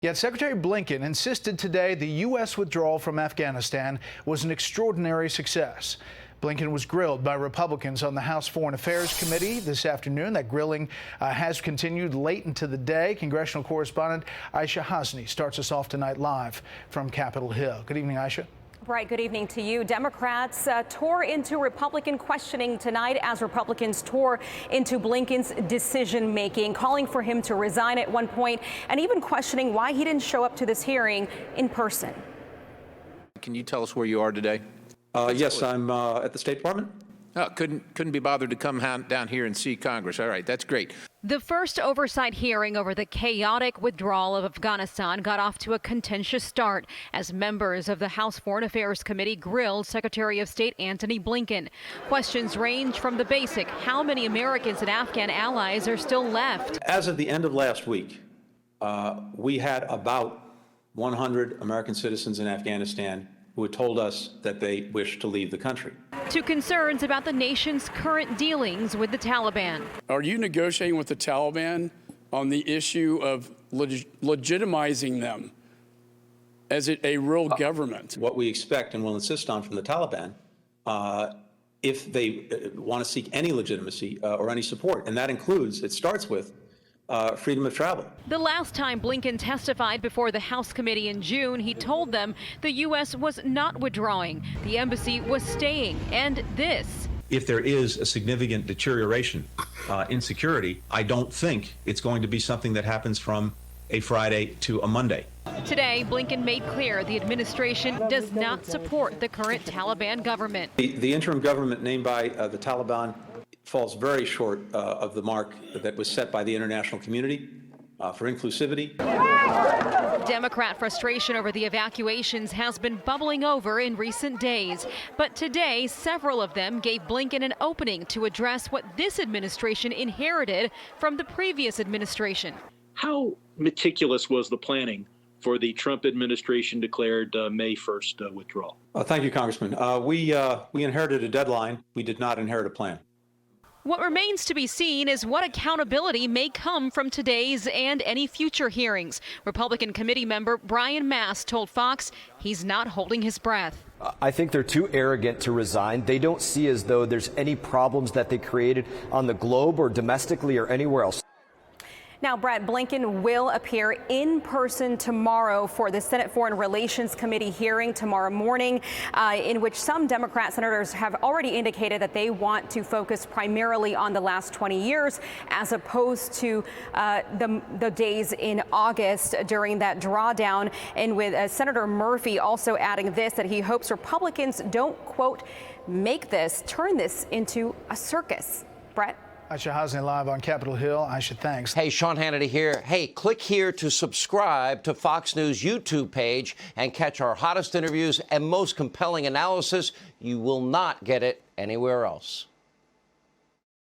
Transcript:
Yet Secretary Blinken insisted today the U.S. withdrawal from Afghanistan was an extraordinary success. Blinken was grilled by Republicans on the House Foreign Affairs Committee this afternoon. That grilling has continued late into the day. Congressional correspondent Aishah Hasnie starts us off tonight live from Capitol Hill. Good evening, Aishah. Right, good evening to you. Democrats tore into Republican questioning tonight as Republicans tore into Blinken's decision-making, calling for him to resign at one point and even questioning why he didn't show up to this hearing in person. Can you tell us where you are today? Yes, I'm at the State Department. Oh, couldn't be bothered to come down here and see Congress. All right, that's great. The first oversight hearing over the chaotic withdrawal of Afghanistan got off to a contentious start as members of the House Foreign Affairs Committee grilled Secretary of State Antony Blinken. Questions range from the basic, how many Americans and Afghan allies are still left? As of the end of last week, we had about 100 American citizens in Afghanistan who had told us that they wished to leave the country. To concerns about the nation's current dealings with the Taliban. Are you negotiating with the Taliban on the issue of legitimizing them as a real government? What we expect and will insist on from the Taliban, if they want to seek any legitimacy or any support, and that includes, it starts with freedom of travel. The last time Blinken testified before the House committee in June, he told them the U.S. was not withdrawing. The embassy was staying. And this. If there is a significant deterioration in security, I don't think it's going to be something that happens from a Friday to a Monday. Today, Blinken made clear the administration does not support the current Taliban government. The interim government named by the Taliban falls very short of the mark that was set by the international community for inclusivity. Democrat frustration over the evacuations has been bubbling over in recent days. But today, several of them gave Blinken an opening to address what this administration inherited from the previous administration. How meticulous was the planning for the Trump administration declared May 1st withdrawal? Thank you, Congressman. We inherited a deadline. We did not inherit a plan. What remains to be seen is what accountability may come from today's and any future hearings. Republican committee member Brian Mast told Fox he's not holding his breath. I think they're too arrogant to resign. They don't see as though there's any problems that they created on the globe or domestically or anywhere else. Now, Brett, Blinken will appear in person tomorrow for the Senate Foreign Relations Committee hearing tomorrow morning, in which some Democrat senators have already indicated that they want to focus primarily on the last 20 years as opposed to the days in August during that drawdown. And with Senator Murphy also adding this, that he hopes Republicans don't, quote, turn this into a circus. Brett? Aishah Hasnie live on Capitol Hill. Aishah, thanks. Hey, Sean Hannity here. Hey, click here to subscribe to Fox News YouTube page and catch our hottest interviews and most compelling analysis. You will not get it anywhere else.